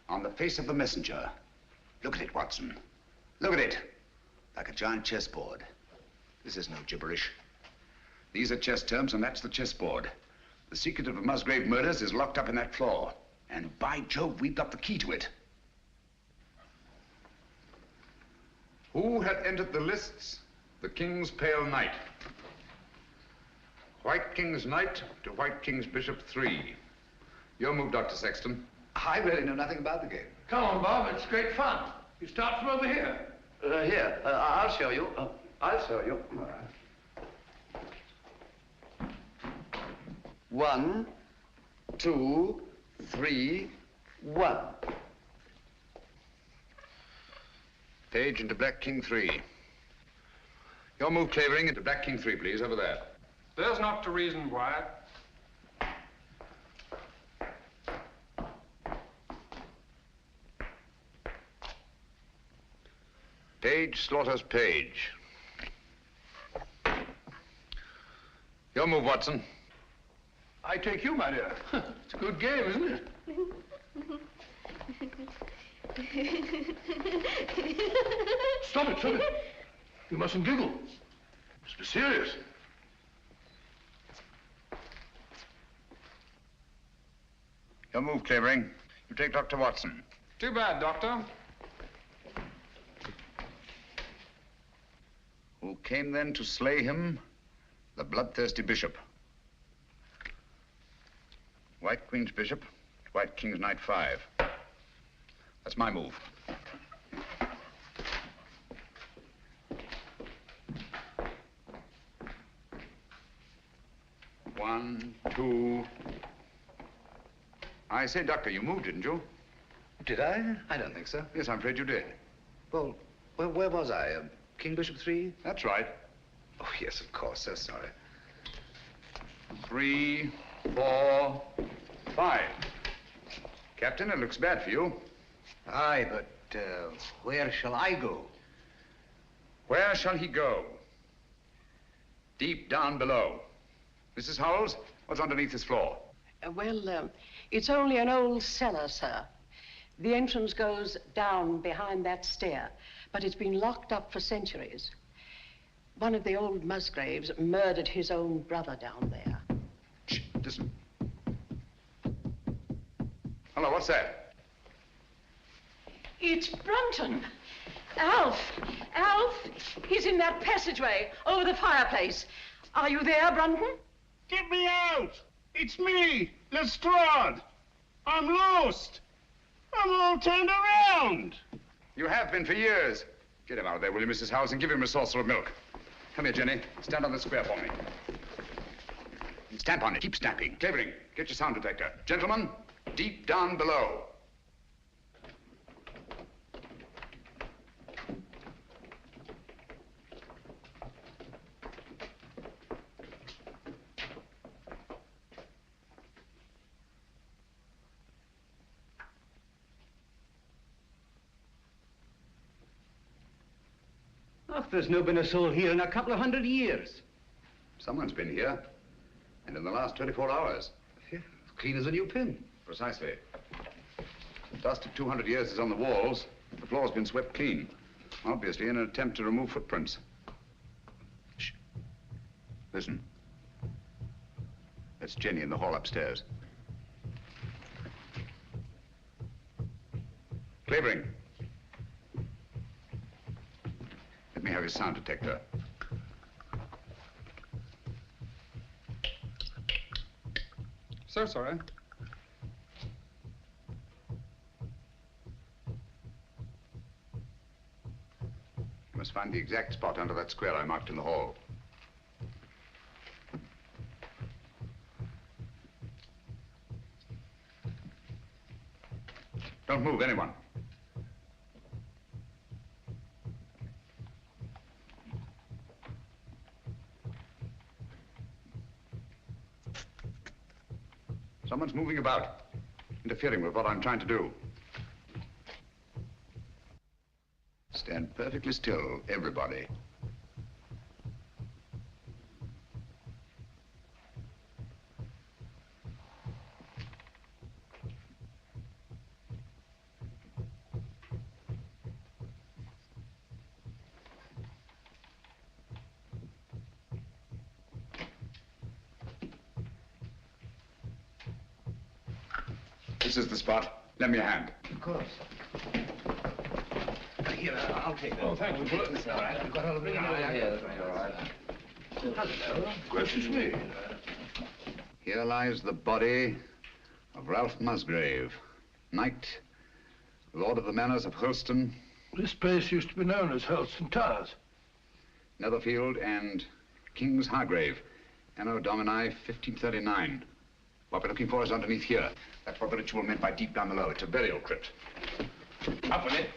On the face of the messenger. Look at it, Watson. Look at it. Like a giant chessboard. This is no gibberish. These are chess terms, and that's the chessboard. The secret of the Musgrave murders is locked up in that floor. And by Jove, we've got the key to it. Who had entered the lists? The King's Pale Knight. White King's Knight to White King's Bishop 3. Your move, Dr. Sexton. I really know nothing about the game. Come on, Bob, it's great fun. You start from over here. Here, I'll show you. I'll show you. 1, 2, 3, 1. Page into Black King 3. Your move, Clavering, into Black King 3, please, over there. There's not to reason, Wyatt. Page slaughters Page. Your move, Watson. I take you, my dear. It's a good game, isn't it? Stop it, stop it. You mustn't giggle. You must be serious. Your move, Clavering. You take Dr. Watson. Too bad, Doctor. Who came then to slay him? The bloodthirsty bishop. White Queen's Bishop, White King's Knight 5. That's my move. One, two. I say, Doctor, you moved, didn't you? Did I? I don't think so. Yes, I'm afraid you did. Well, where was I? King Bishop 3? That's right. Oh, yes, of course. So sorry. 3, 4, 5. Captain, it looks bad for you. Aye, but where shall I go? Where shall he go? Deep down below. Mrs. Howells, what's underneath this floor? It's only an old cellar, sir. The entrance goes down behind that stair, but it's been locked up for centuries. One of the old Musgraves murdered his own brother down there. Shh, listen. Hello, what's that? It's Brunton. Alf! He's in that passageway over the fireplace. Are you there, Brunton? Get me out! It's me, Lestrade. I'm lost. I'm all turned around. You have been for years. Get him out of there, will you, Mrs. Howells, and give him a saucer of milk. Come here, Jenny. Stand on the square for me. Stamp on it. Keep stamping. Clavering, get your sound detector. Gentlemen, deep down below. Oh, there's no been a soul here in a couple of 100 years. Someone's been here. And in the last 24 hours. Yeah, clean as a new pin. Precisely. The dust of 200 years is on the walls. The floor's been swept clean. Obviously in an attempt to remove footprints. Shh. Listen. That's Jenny in the hall upstairs. Clavering. Let me have your sound detector. So sorry. You must find the exact spot under that square I marked in the hall. Don't move, anyone. Someone's moving about, interfering with what I'm trying to do. Stand perfectly still, everybody. This is the spot. Lend me a hand. Of course. Here, I'll take that. Oh, thank you. It's all right. I've got all the ring out here. All right. Hello. Gracious me. Here lies the body of Ralph Musgrave, knight, lord of the manors of Hurlston. This place used to be known as Hurlston Towers. Netherfield and King's Hargrave, Anno Domini 1539. What we're looking for is underneath here. That's what the ritual meant by deep down below. It's a burial crypt. Up with it.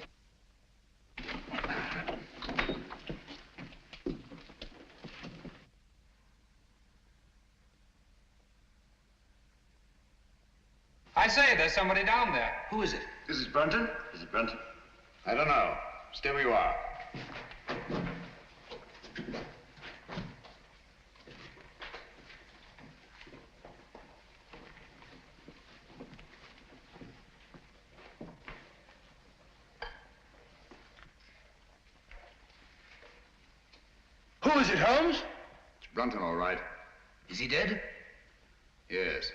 I say, there's somebody down there. Who is it? This is Brunton? Is it Brunton? I don't know. Stay where you are. Who is it, Holmes? It's Brunton, all right. Is he dead? Yes.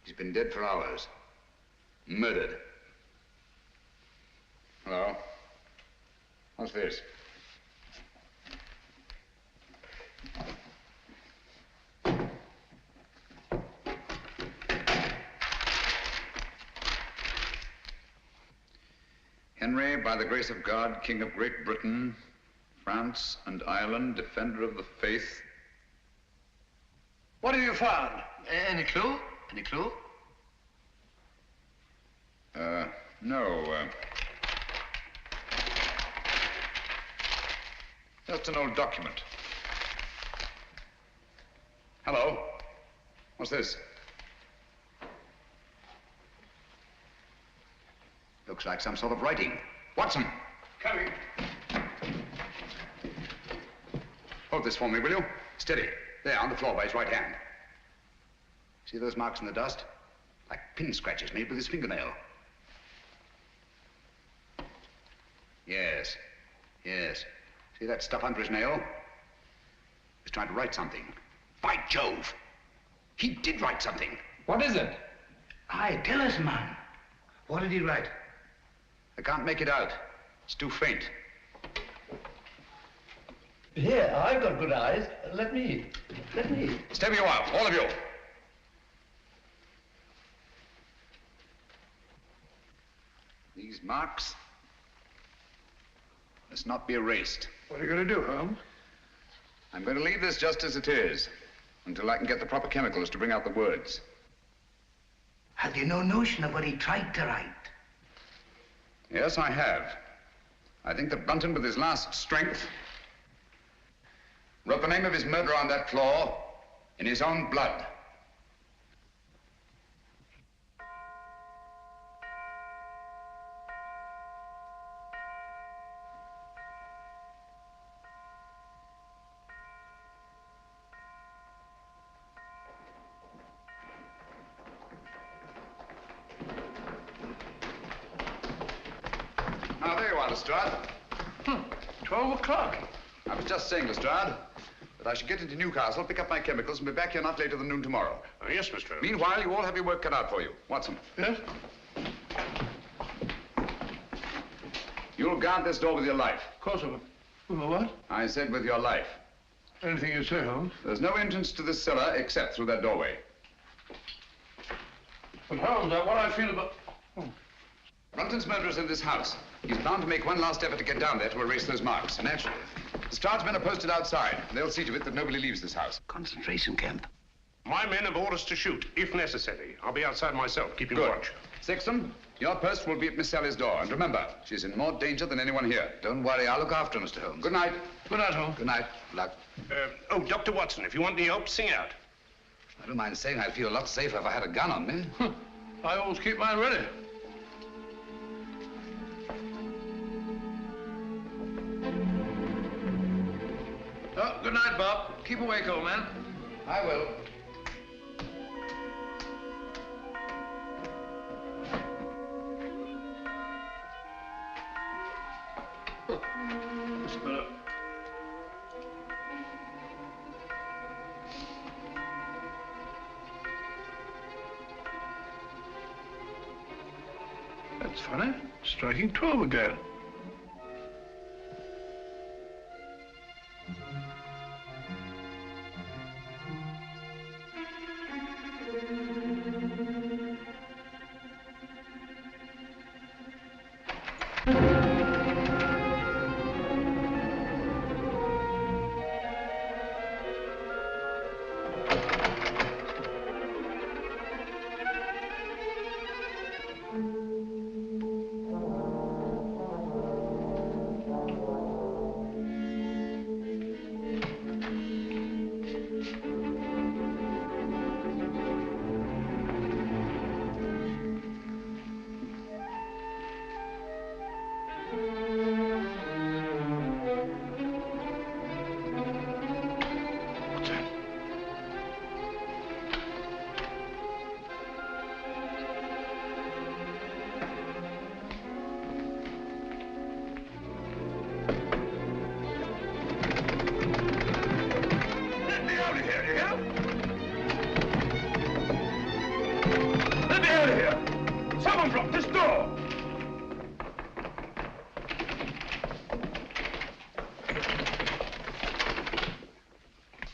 He's been dead for hours. Murdered. Hello. What's this? Henry, by the grace of God, King of Great Britain, France and Ireland, defender of the faith. What have you found? Any clue? Any clue? No. Just an old document. Hello. What's this? Looks like some sort of writing. Watson. Coming. Hold this for me, will you? Steady. There, on the floor by his right hand. See those marks in the dust? Like pin scratches made with his fingernail. Yes. Yes. See that stuff under his nail? He's trying to write something. By Jove! He did write something. What is it? Aye, tell us, man. What did he write? I can't make it out. It's too faint. Here, I've got good eyes. Let me. Stay where you are, all of you. These marks must not be erased. What are you going to do, Holmes? I'm going to leave this just as it is until I can get the proper chemicals to bring out the words. Have you no notion of what he tried to write? Yes, I have. I think that Brunton, with his last strength, wrote the name of his murderer on that floor in his own blood. Now, there you are, Lestrade. 12 o'clock. I was just saying, Lestrade, that I should get into Newcastle, pick up my chemicals, and be back here not later than noon tomorrow. Oh, yes, Mr. Holmes. Meanwhile, you all have your work cut out for you. Watson. Yes? You'll guard this door with your life. Of course I will. With my what? I said with your life. Anything you say, Holmes. There's no entrance to this cellar except through that doorway. But Holmes, what I feel about... Brunton's murderer's in this house. He's bound to make one last effort to get down there to erase those marks. Naturally. Lestrade's men are posted outside. They'll see to it that nobody leaves this house. Concentration camp. My men have orders to shoot, if necessary. I'll be outside myself, keeping Good. watch. Sexton, your post will be at Miss Sally's door. And remember, she's in more danger than anyone here. Don't worry, I'll look after her, Mr. Holmes. Good night. Good night, Holmes. Good night. Luck. Oh, Dr. Watson, if you want any help, sing out. I don't mind saying I'd feel a lot safer if I had a gun on me. I always keep mine ready. Oh, good night, Bob. Keep awake, old man. I will. That's better. That's funny. Striking 12 again.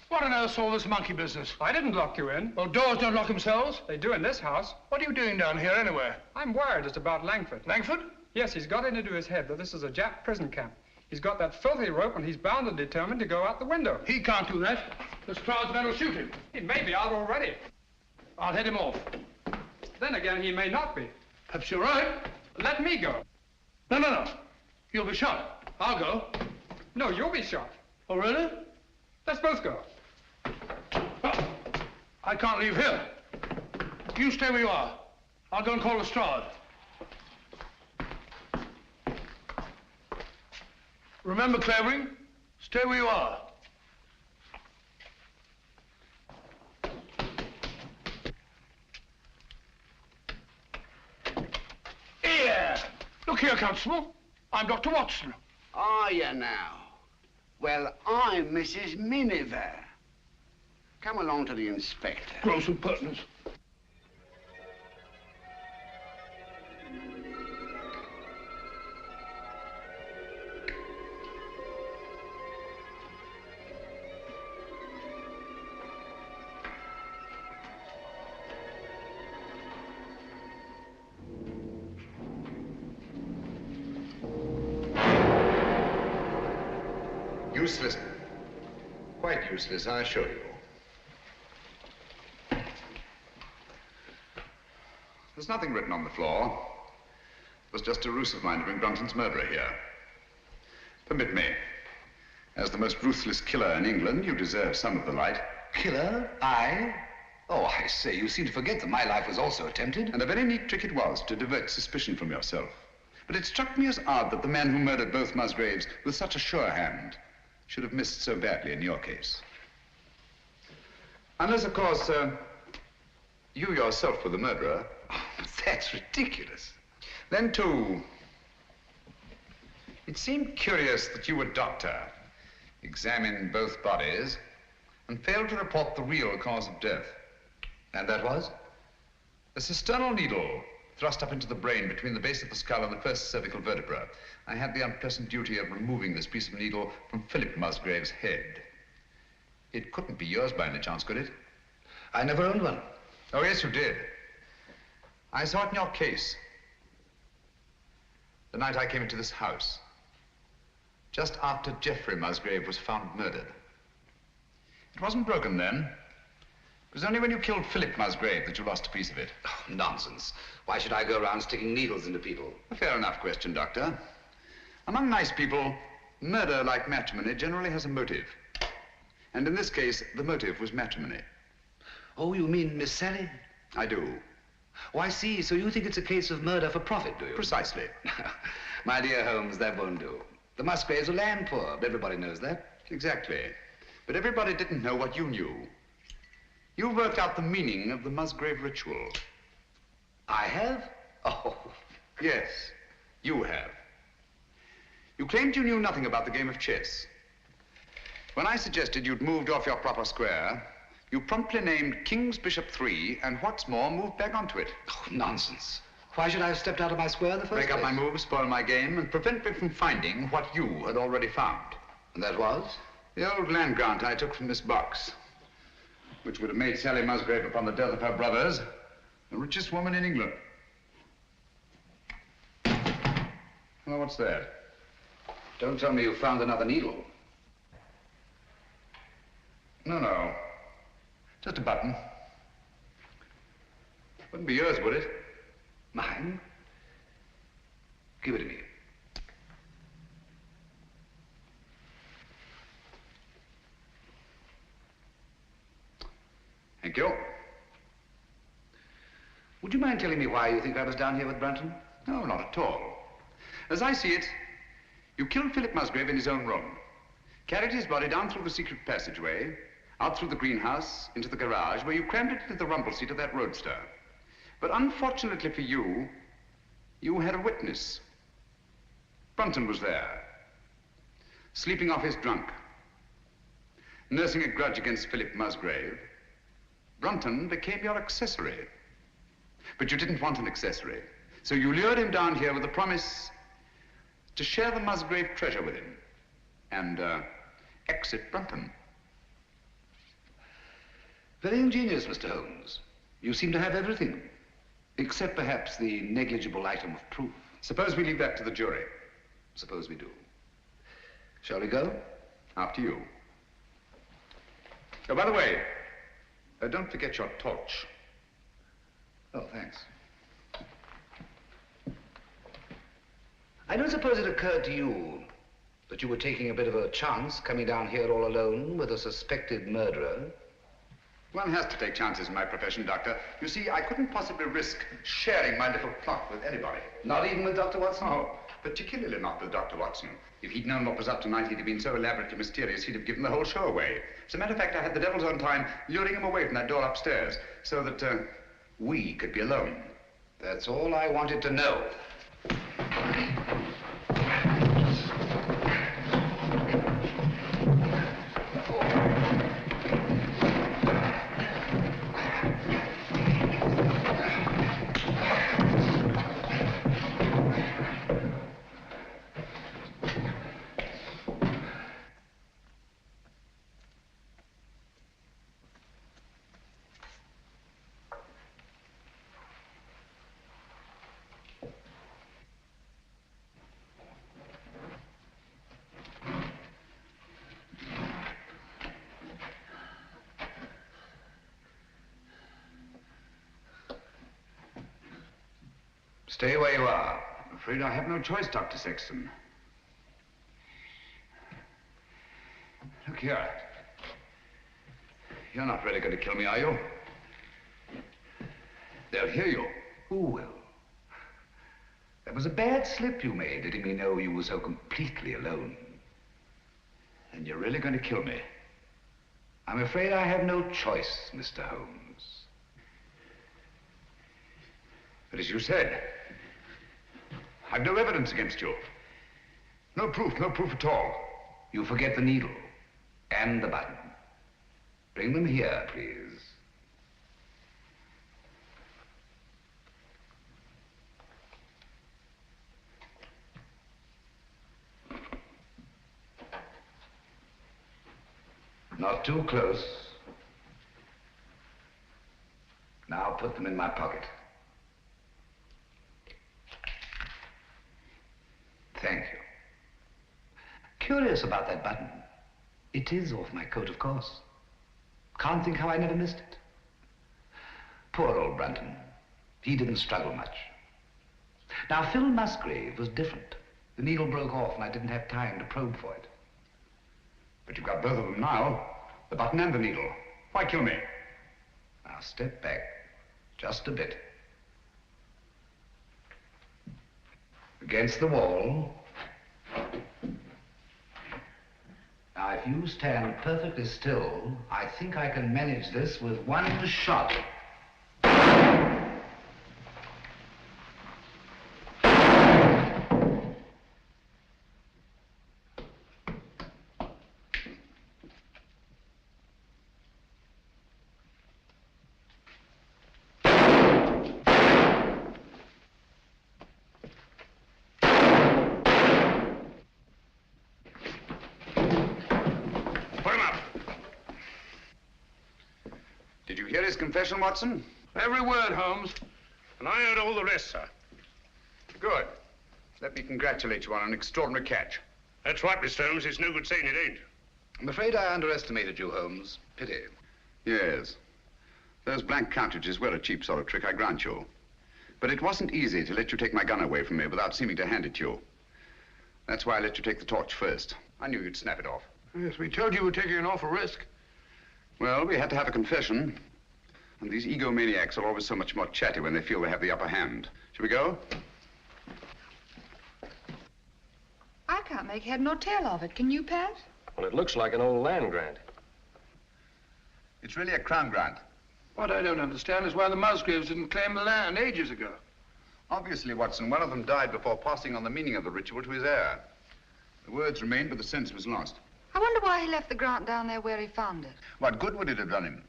What on earth's all this monkey business? I didn't lock you in. Well, doors don't lock themselves. They do in this house. What are you doing down here anyway? I'm worried it's about Langford. Langford? Yes, he's got it into his head that this is a Jap prison camp. He's got that filthy rope and he's bound and determined to go out the window. He can't do that. Lestrade's men will shoot him. He may be out already. I'll head him off. Then again, he may not be. Perhaps you're right. Let me go. No. You'll be shot. I'll go. No, you'll be shot. Oh, really? Let's both go. Oh, I can't leave here. You stay where you are. I'll go and call Lestrade. Remember, Clavering, stay where you are. Look here, Constable. I'm Dr. Watson. Are you now? Well, I'm Mrs. Miniver. Come along to the inspector. Gross impertinence. Useless. Quite useless, I assure you. There's nothing written on the floor. It was just a ruse of mine to bring Brunton's murderer here. Permit me. As the most ruthless killer in England, you deserve some of the light. Killer? I? Oh, I say, you seem to forget that my life was also attempted. And a very neat trick it was to divert suspicion from yourself. But it struck me as odd that the man who murdered both Musgraves with such a sure hand should have missed so badly in your case. Unless, of course, you yourself were the murderer. Oh, that's ridiculous. Then, too, it seemed curious that you, a doctor, examined both bodies and failed to report the real cause of death. And that was? A cisternal needle thrust up into the brain between the base of the skull and the first cervical vertebra. I had the unpleasant duty of removing this piece of needle from Philip Musgrave's head. It couldn't be yours by any chance, could it? I never owned one. Oh, yes, you did. I saw it in your case. The night I came into this house. Just after Geoffrey Musgrave was found murdered. It wasn't broken then. It was only when you killed Philip Musgrave that you lost a piece of it. Oh, nonsense. Why should I go around sticking needles into people? A fair enough question, Doctor. Among nice people, murder, like matrimony, generally has a motive. And in this case, the motive was matrimony. Oh, you mean Miss Sally? I do. Oh, I see. So you think it's a case of murder for profit, do you? Precisely. My dear Holmes, that won't do. The Musgraves are land poor. Everybody knows that. Exactly. But everybody didn't know what you knew. You worked out the meaning of the Musgrave ritual. I have? Oh. Yes, you have. You claimed you knew nothing about the game of chess. When I suggested you'd moved off your proper square, you promptly named King's Bishop 3, and what's more, moved back onto it. Oh, nonsense. Why should I have stepped out of my square in the first place? Break up my moves, spoil my game, and prevent me from finding what you had already found. And that was? The old land grant I took from Miss Box, which would have made Sally Musgrave, upon the death of her brothers, the richest woman in England. Well, what's that? Don't tell me you found another needle. No. Just a button. Wouldn't be yours, would it? Mine? Give it to me. Thank you. Would you mind telling me why you think I was down here with Brunton? No, not at all. As I see it, you killed Philip Musgrave in his own room, carried his body down through the secret passageway, out through the greenhouse, into the garage, where you crammed it into the rumble seat of that roadster. But unfortunately for you, you had a witness. Brunton was there, sleeping off his drunk, nursing a grudge against Philip Musgrave. Brunton became your accessory. But you didn't want an accessory, so you lured him down here with the promise to share the Musgrave treasure with him and exit Brunton. Very ingenious, Mr. Holmes. You seem to have everything, except perhaps the negligible item of proof. Suppose we leave that to the jury. Suppose we do. Shall we go? After you. Oh, by the way, don't forget your torch. Oh, thanks. I don't suppose it occurred to you that you were taking a bit of a chance coming down here all alone with a suspected murderer. One has to take chances in my profession, Doctor. You see, I couldn't possibly risk sharing my little plot with anybody. Not even with Dr. Watson? Oh, particularly not with Dr. Watson. If he'd known what was up tonight, he'd have been so elaborately mysterious, he'd have given the whole show away. As a matter of fact, I had the devil's own time luring him away from that door upstairs so that we could be alone. That's all I wanted to know. Stay where you are. I'm afraid I have no choice, Dr. Sexton. Look here. You're not really going to kill me, are you? They'll hear you. Who will? That was a bad slip you made, letting me know you were so completely alone. And you're really going to kill me. I'm afraid I have no choice, Mr. Holmes. But as you said, I've no evidence against you. No proof at all. You forget the needle and the button. Bring them here, please. Not too close. Now put them in my pocket. Thank you. Curious about that button. It is off my coat, of course. Can't think how I never missed it. Poor old Brunton. He didn't struggle much. Now, Phil Musgrave was different. The needle broke off and I didn't have time to probe for it. But you've got both of them now, the button and the needle. Why kill me? Now step back, just a bit. Against the wall. Now, if you stand perfectly still, I think I can manage this with one shot. Did you hear his confession, Watson? Every word, Holmes. And I heard all the rest, sir. Good. Let me congratulate you on an extraordinary catch. That's right, Mr. Holmes. It's no good saying it ain't. I'm afraid I underestimated you, Holmes. Pity. Yes. Those blank cartridges were a cheap sort of trick, I grant you. But it wasn't easy to let you take my gun away from me without seeming to hand it to you. That's why I let you take the torch first. I knew you'd snap it off. Yes, we told you we're taking an awful risk. Well, we had to have a confession. And these egomaniacs are always so much more chatty when they feel they have the upper hand. Shall we go? I can't make head nor tail of it. Can you, Pat? Well, it looks like an old land grant. It's really a crown grant. What I don't understand is why the Musgraves didn't claim the land ages ago. Obviously, Watson, one of them died before passing on the meaning of the ritual to his heir. The words remained, but the sense was lost. I wonder why he left the grant down there where he found it. What good would it have done him?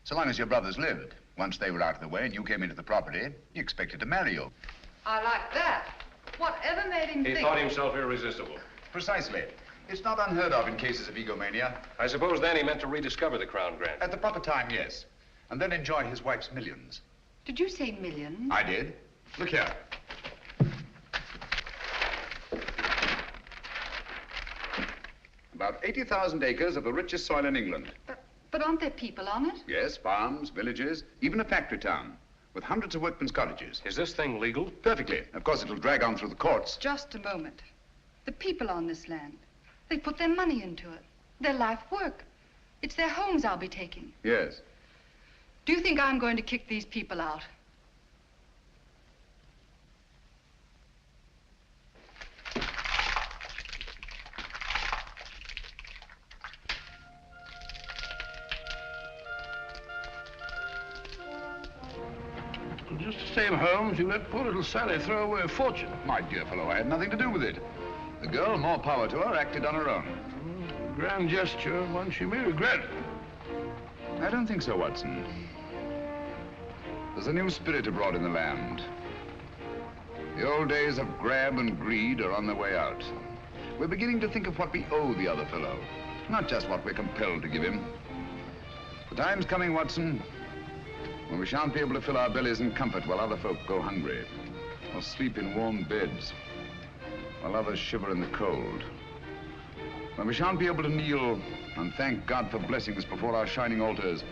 So long as your brothers lived. Once they were out of the way and you came into the property, he expected to marry you. I like that. Whatever made him He think... thought himself irresistible. Precisely. It's not unheard of in cases of egomania. I suppose then he meant to rediscover the crown grant. At the proper time, yes. And then enjoy his wife's millions. Did you say millions? I did. Look here. About 80,000 acres of the richest soil in England. But aren't there people on it? Yes, farms, villages, even a factory town, with hundreds of workmen's cottages. Is this thing legal? Perfectly. Of course, it'll drag on through the courts. Just a moment. The people on this land, they put their money into it, their life work. It's their homes I'll be taking. Yes. Do you think I'm going to kick these people out? Just the same, Holmes, you let poor little Sally throw away a fortune. My dear fellow, I had nothing to do with it. The girl, more power to her, acted on her own. Grand gesture, one she may regret. I don't think so, Watson. There's a new spirit abroad in the land. The old days of grab and greed are on their way out. We're beginning to think of what we owe the other fellow, not just what we're compelled to give him. The time's coming, Watson, when we shan't be able to fill our bellies in comfort while other folk go hungry, or sleep in warm beds, while others shiver in the cold. When we shan't be able to kneel and thank God for blessings before our shining altars,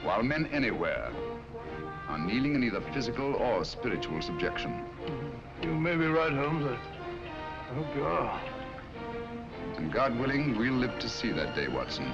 while men anywhere are kneeling healing in either physical or spiritual subjection. You may be right, Holmes. I hope you are. And God willing, we'll live to see that day, Watson.